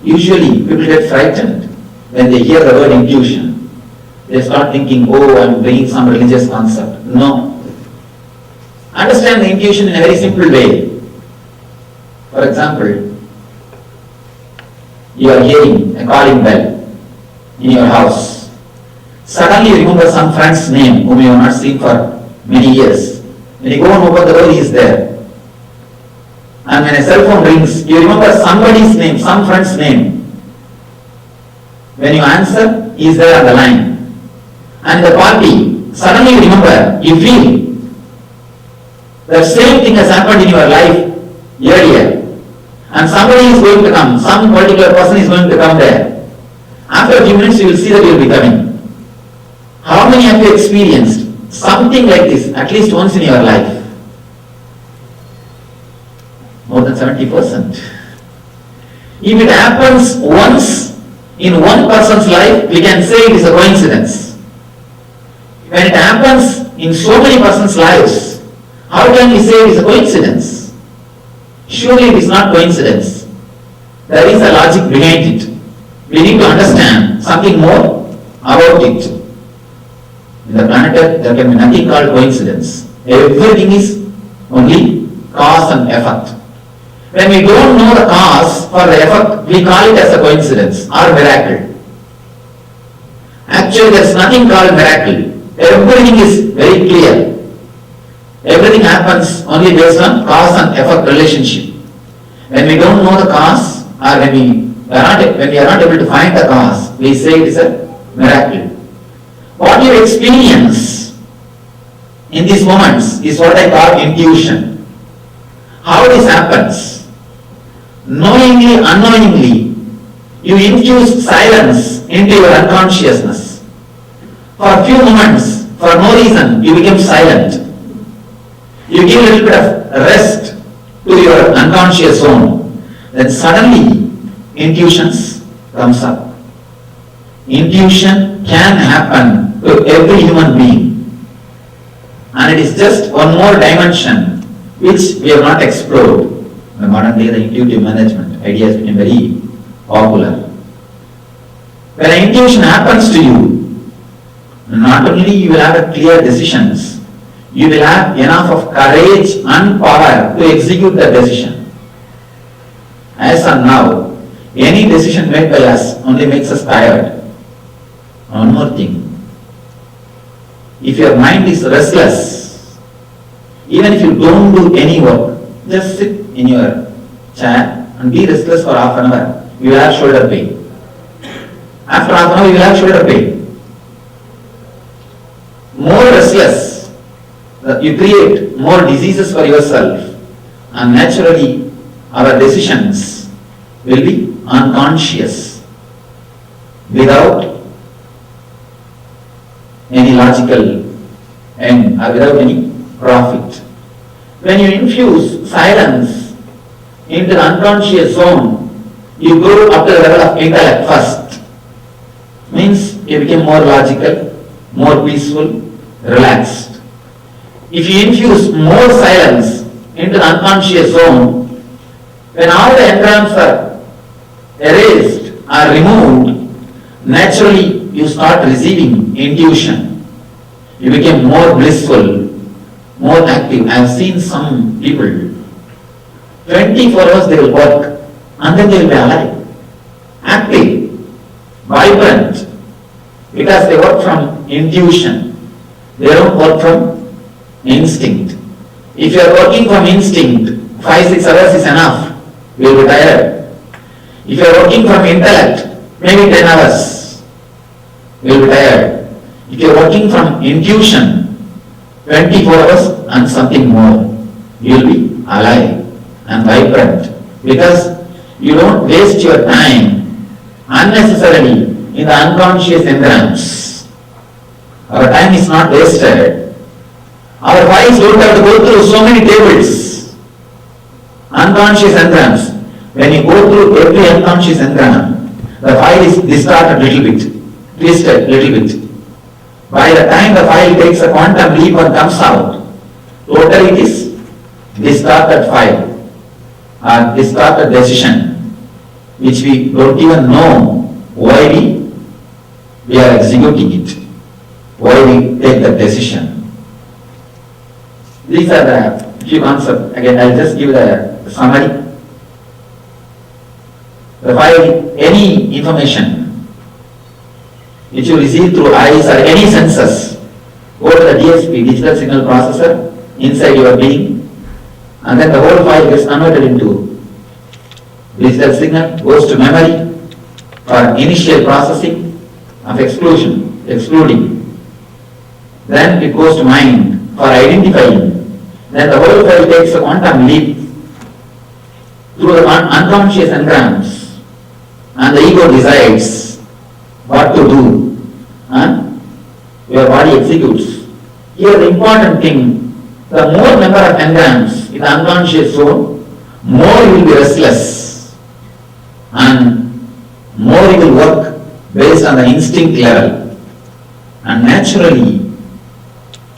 Usually people get frightened when they hear the word intuition. They start thinking, oh, I'm bringing some religious concept. No. Understand the intuition in a very simple way. For example, you are hearing a calling bell in your house. Suddenly you remember some friend's name whom you have not seen for many years. When you go and open the door, he is there. And when a cell phone rings, you remember somebody's name, some friend's name. When you answer, he is there on the line. And the party, suddenly you remember, you feel the same thing has happened in your life earlier. And somebody is going to come, some particular person is going to come there. After a few minutes, you will see that he will be coming. How many have you experienced something like this at least once in your life? More than 70%. If it happens once in one person's life, we can say it is a coincidence. When it happens in so many persons' lives, how can we say it is a coincidence? Surely it is not coincidence. There is a logic behind it. We need to understand something more about it. In the planet Earth, there can be nothing called coincidence. Everything is only cause and effect. When we don't know the cause for the effect, we call it as a coincidence or miracle. Actually, there is nothing called miracle. Everything is very clear. Everything happens only based on cause and effect relationship. When we don't know the cause, or when we are not able to find the cause, we say it is a miracle. What you experience in these moments is what I call intuition. How this happens? Knowingly, unknowingly, you infuse silence into your unconsciousness. For a few moments, for no reason, you become silent. You give a little bit of rest to your unconscious zone. Then suddenly, intuitions comes up. Intuition can happen to every human being. And it is just one more dimension which we have not explored. In the modern day, the intuitive management idea has become very popular. When an intuition happens to you, not only you will have clear decisions, you will have enough of courage and power to execute the decision. As of now, any decision made by us only makes us tired. One more thing. If your mind is restless, even if you don't do any work, just sit in your chair and be restless for half an hour, you will have shoulder pain. After half an hour, you will have shoulder pain. More restless, you create more diseases for yourself, and naturally our decisions will be unconscious without any logical end or without any profit. When you infuse silence into the unconscious zone, you go up to the level of intellect first. Means you become more logical, more peaceful, relaxed. If you infuse more silence into the unconscious zone, when all the engrams are erased or removed, naturally you start receiving intuition. You become more blissful, more active. I have seen some people, 24 hours they will work and then they will be alive, active, vibrant, because they work from intuition. They don't work from instinct. If you are working from instinct, 5-6 hours is enough. You will be tired. If you are working from intellect, maybe 10 hours. You will be tired. If you are working from intuition, 24 hours and something more, you will be alive and vibrant, because you don't waste your time unnecessarily in the unconscious engrams. Our time is not wasted. Our files don't have to go through so many tables. Unconscious engrams. When you go through every unconscious engram, the file is distorted a little bit, twisted a little bit. By the time the file takes a quantum leap and comes out, totally it is distorted file or distorted decision. which we don't even know why we are executing it, why we take the decision. These are the few concepts. Again, I'll just give the summary. Any information which you receive through eyes or any senses go to the DSP, digital signal processor, inside your being, and then the whole file gets converted into digital signal, goes to memory for initial processing of excluding. Then it goes to mind for identifying. Then the whole file takes a quantum leap through the unconscious engrams, and the ego decides what to do, and your body executes. Here the important thing, the more number of engrams in the unconscious zone, more you will be restless, and more you will work based on the instinct level, and naturally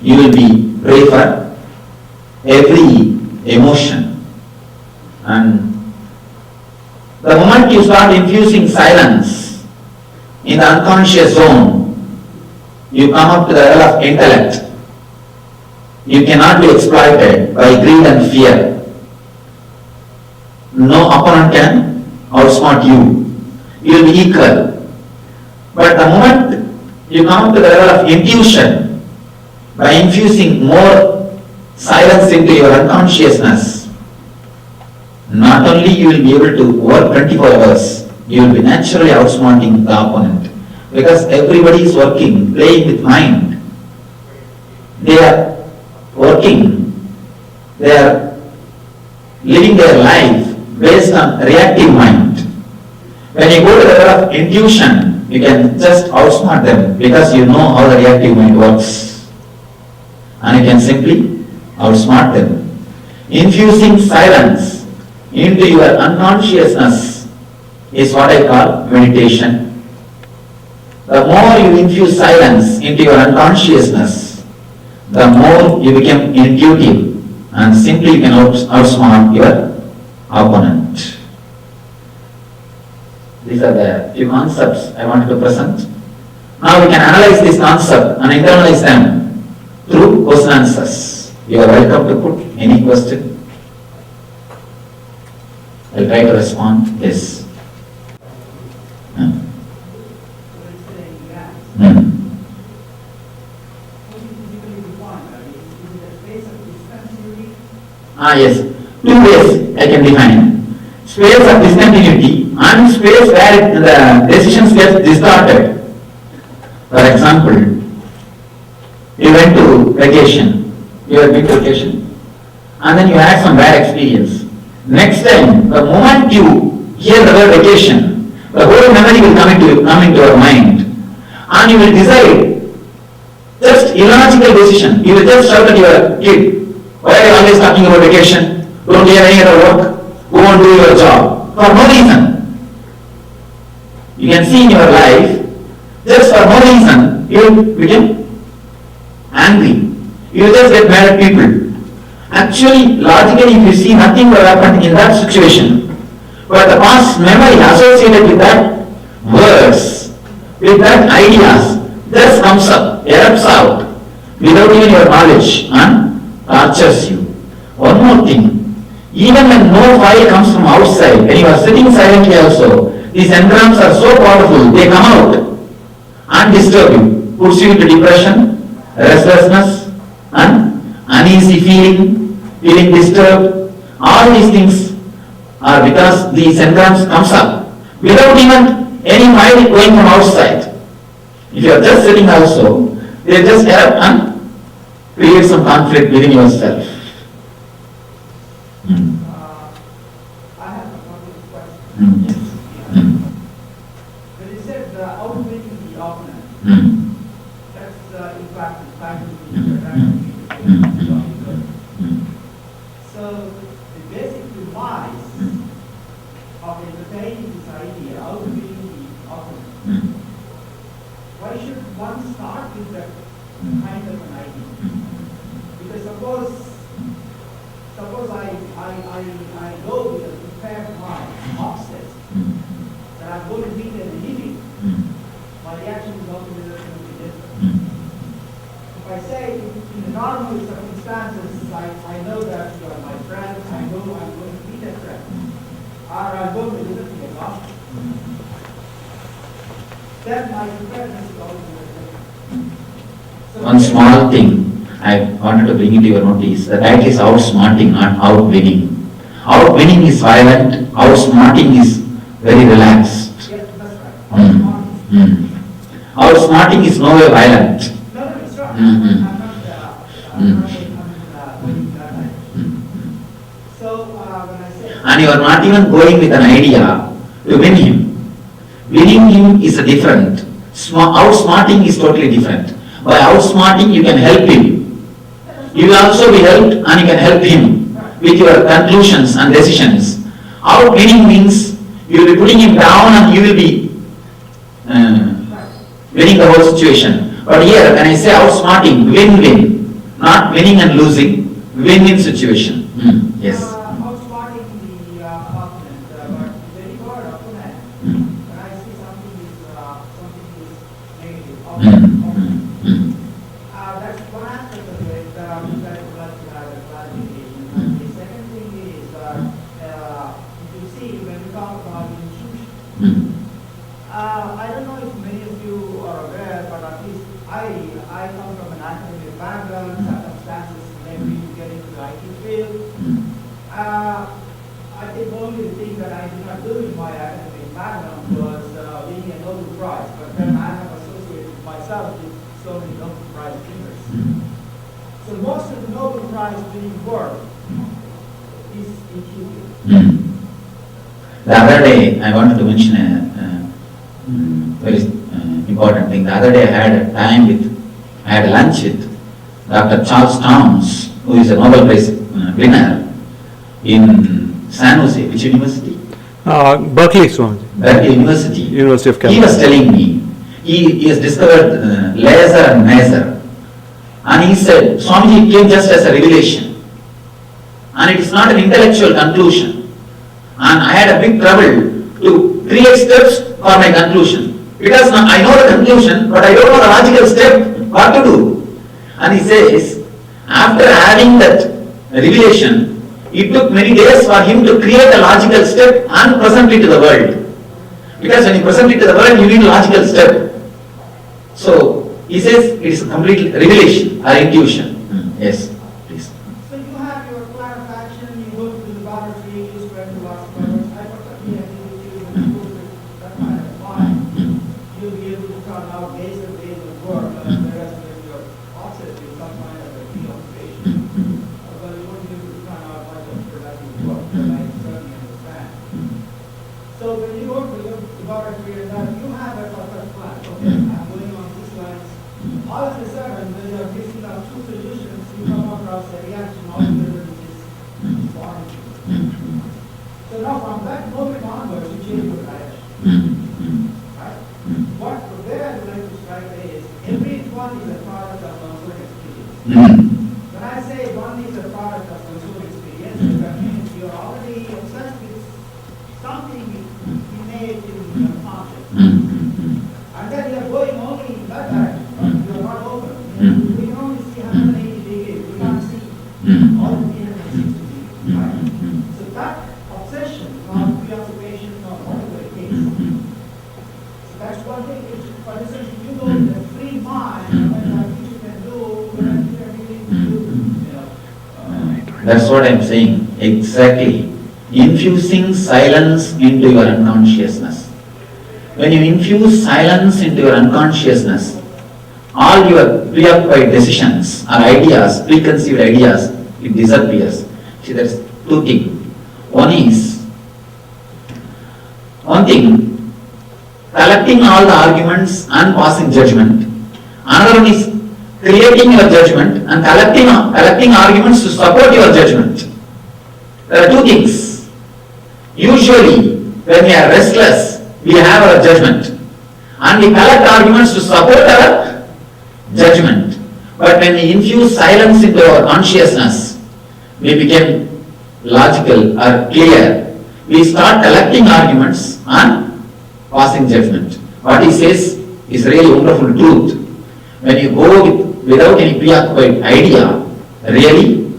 you will be ready for every emotion. And the moment you start infusing silence in the unconscious zone, you come up to the level of intellect. You cannot be exploited by greed and fear. No opponent can outsmart you. You will be equal. But the moment you come up to the level of intuition, by infusing more silence into your unconsciousness, not only you will be able to work 24 hours, you will be naturally outsmarting the opponent. Because everybody is working, playing with mind. They are working, they are living their life based on reactive mind. When you go to the level of intuition, you can just outsmart them because you know how the reactive mind works. And you can simply outsmart them. Infusing silence into your unconsciousness is what I call meditation. The more you infuse silence into your unconsciousness, the more you become intuitive, and simply you can outsmart your opponent. These are the few concepts I wanted to present. Now we can analyze this concept and internalize them through question answers. You are welcome to put any question. I'll try to respond. Yes. Yes. 2 ways I can define. Space of discontinuity and space where the decisions get distorted. For example, you went to vacation. You have been to vacation, and then you had some bad experience. Next time, the moment you hear the word vacation, the whole memory will come into your mind, and you will decide just illogical decision. You will just shout at your kid, "Why are you always talking about vacation? Don't you have any other work? Go and do your job." For no reason. You can see in your life, just for no reason, you become angry. You just get mad at people. Actually, logically, if you see, nothing will happen in that situation. But the past memory associated with that words, with that ideas, just comes up, erupts out, without even your knowledge, and tortures you. One more thing, even when no fire comes from outside, when you are sitting silently also, these engrams are so powerful, they come out and disturb you, puts you into depression, restlessness, and uneasy feeling disturbed. All these things are because these engrams comes up without even any mind going from outside. If you are just sitting also, they just erupt and create some conflict within yourself. I have a couple of questions. Yes. When you said outwitting the opponent, that's in fact the faculty. So the basic device of entertaining this idea, outwitting the opponent, why should one start with that kind of an idea? Because suppose I go with a prepared mind, upstairs, and I'm going to meet an enemy, my reaction is also going to be different. If I say in the normal circumstances, I know that you are my friend, I know I'm going to meet a friend, or I'm going to listen to your gospel, then my preparedness is also very different. So One small thing I wanted to bring into your notice, the title is outsmarting, not outwinning. Outwinning is violent, outsmarting is very relaxed. yes, that's right. Outsmarting is no way violent. No, no, it's not. Mhm. I'm not going that way. So, when I say, And you are not even going with an idea to win him. Winning him is a different. Outsmarting is totally different. By outsmarting, you can help him. You will also be helped and you can help him with your conclusions and decisions. Outwinning means you will be putting him down and you will be winning the whole situation. But here, when I say outsmarting, win-win, not winning and losing, win-win situation. Yes. outsmarting the opponent, but very good opponent, Mm. when I see something is negative, Mm. that's one aspect of it, which I would like to have a clarification. And the second thing is, if you see, when we talk about institution, Mm. I don't know if many of you are aware, but at least I come from an academic background, circumstances made me to get into the IT field. I think only the thing that I did not do in my academic background was winning a Nobel Prize, but then I have associated myself with so many Nobel Prize winners. So most of the Nobel Prize winning work is in Cuba. The other day, I wanted to mention a very important thing. The other day, I had a lunch with Dr. Charles Towns, who is a Nobel Prize winner in San Jose. Which university? Berkeley, Swami. Berkeley University. University of He California. was telling me, he has discovered laser and maser. And he said, Swamiji came just as a revelation. And it is not an intellectual conclusion. And I had a big trouble to create steps for my conclusion. Because now I know the conclusion, but I don't know the logical step, what to do. And he says, after having that revelation, it took many days for him to create a logical step and present it to the world. Because when you present it to the world, you need a logical step. So, he says it is a complete revelation or intuition. Yes, please. So you have your plan of action, you go to the laboratory, you spend the last hours, I perfectly agree with you, when you go with that kind of mind, you'll be able to turn out days and days of work, whereas when you're obsessed with some kind of a preoccupation, well, you won't be able to turn out much of productive work, that I certainly understand. So when you go to the laboratory and that, you have a perfect plan, okay, I'm going on these lines, all of a sudden, when you're mixing up two solutions, you come across a reaction altogether which is foreign to you. So now from that moment onwards, you change your direction, right? Where I would like to strike is, every one is a product of one's own experience. When I say one is a product of one's own experience, that means you're already obsessed with something innate in your conscious. And then you're going only in that direction. You are not open. We can only see 180 degrees. We can't see all the 360 degrees. Right? So that obsession, or preoccupation, or whatever it is, so that's one thing which, for instance, if you go with a free mind, what you can do, what you can really do, That's what I'm saying. Exactly. Infusing silence into your unconsciousness. When you infuse silence into your unconsciousness, all your preoccupied decisions or ideas, preconceived ideas, it disappears. See, there's two things. One thing, collecting all the arguments and passing judgment. Another one is creating your judgment and collecting arguments to support your judgment. There are two things. Usually, when we are restless, we have our judgment and we collect arguments to support our judgment. But when we infuse silence into our consciousness, we become logical or clear. We start collecting arguments and passing judgment. What he says is really wonderful truth. When you go without any preoccupied idea, really,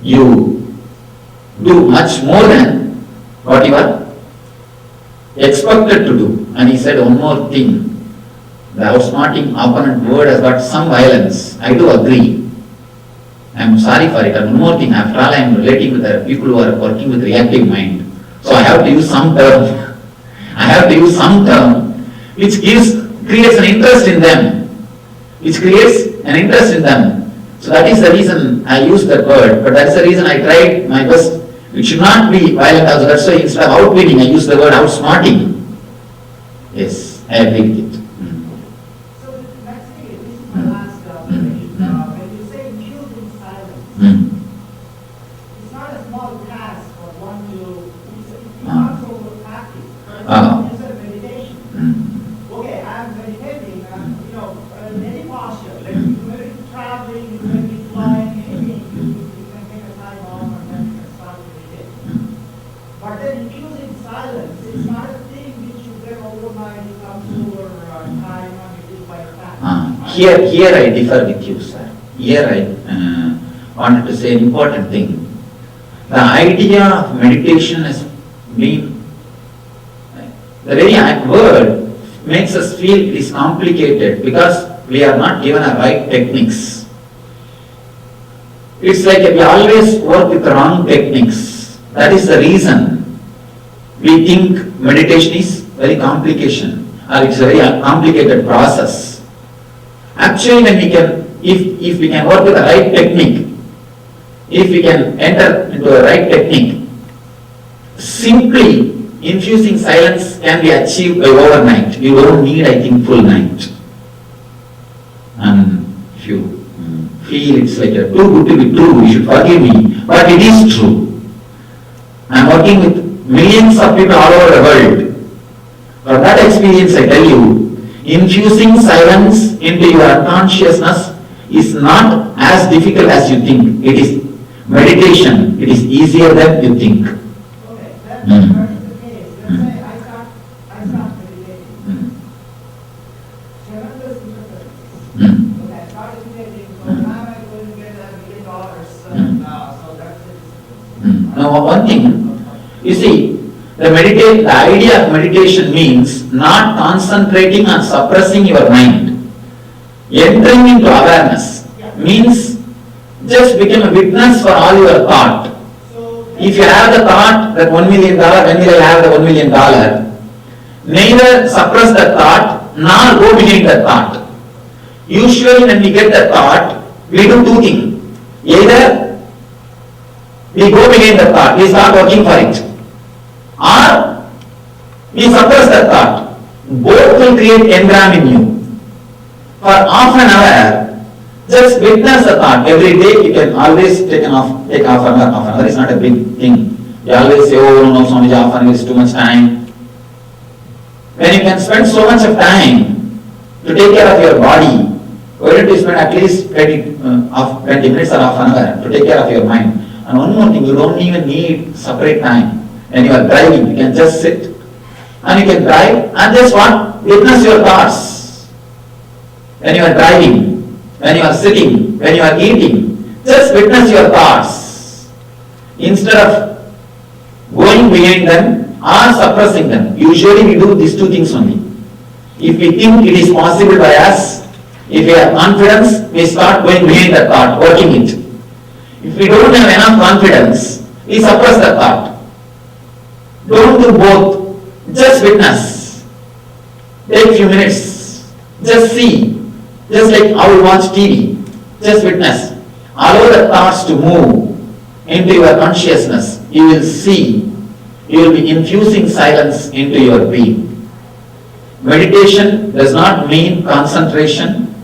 you do much more than what you are expected to do. And he said one more thing. The outsmarting opponent word has got some violence. I do agree. I am sorry for it. And one more thing, after all I am relating with the people who are working with reactive mind. So I have to use some term. I have to use some term which creates an interest in them. Which creates an interest in them. So that is the reason I use that word. But that's the reason I tried my best. It should not be violent also. That's why instead of outwitting, I use the word outsmarting. Yes, I agree with it. So next thing, this is my last observation. When you say infusing silence, it's not a small task for one to, it's not so active. It's a meditation. Okay, I'm meditating, in any posture, like you may be traveling, you may be flying, anything, you can take a time off and then you can start to meditate. But then infusing silence is not a thing which you get overnight, it comes over time and it is by fact. Here I differ with you, sir. Here I wanted to say an important thing. The idea of meditation has been, the very word makes us feel it is complicated because we are not given a right techniques. It's like we always work with the wrong techniques. That is the reason we think meditation is very complication or it's a very complicated process. Actually, when we can, if we can work with the right technique, if we can enter into a right technique, simply infusing silence can be achieved by overnight. You don't need, I think, full night. And if you feel it's like too good to be true, you should forgive me, but it is true. I'm working with millions of people all over the world. From that experience, I tell you, infusing silence into your unconsciousness is not as difficult as you think. It is meditation. It is easier than you think. Okay, that is the case. Let's say I start meditating. Tremendous interference. Okay, I started meditating, so now I'm going to get $1 million, and so that's it. Now, one thing, you see, the idea of meditation means not concentrating on suppressing your mind. Entering into awareness means just become a witness for all your thought. If you have the thought that $1 million, when will I have the $1 million? Neither suppress the thought nor go behind the thought. Usually when we get the thought, we do two things. Either we go behind the thought, we start working for it. Or we suppress the thought. Both will create engram in you. For half an hour, just witness the thought. Every day you can always take half an hour. Half an hour is not a big thing. You always say, oh no, Swamiji, half an hour is too much time. When you can spend so much of time to take care of your body, why don't you spend at least 20 minutes or half an hour to take care of your mind? And one more thing, you don't even need separate time. When you are driving, you can just sit and you can drive and just witness your thoughts. When you are driving, when you are sitting, when you are eating, just witness your thoughts. Instead of going behind them or suppressing them. Usually we do these two things only. If we think it is possible by us, if we have confidence, we start going behind the thought, working it. If we don't have enough confidence, we suppress the thought. Don't do both. Just witness. Take few minutes. Just see. Just like how you watch TV. Just witness. Allow the thoughts to move into your consciousness. You will see. You will be infusing silence into your being. Meditation does not mean concentration.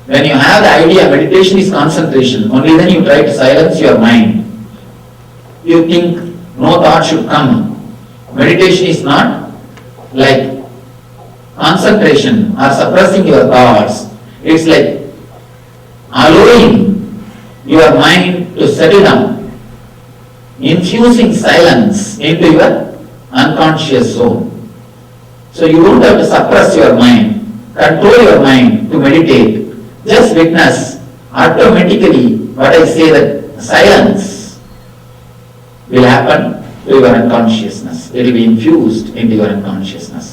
When you have the idea meditation is concentration, only then you try to silence your mind. You think no thought should come. Meditation is not like concentration or suppressing your thoughts. It's like allowing your mind to settle down, infusing silence into your unconscious zone. So you don't have to suppress your mind, control your mind to meditate. Just witness. Automatically, what I say that silence will happen to your unconsciousness. It will be infused into your unconsciousness.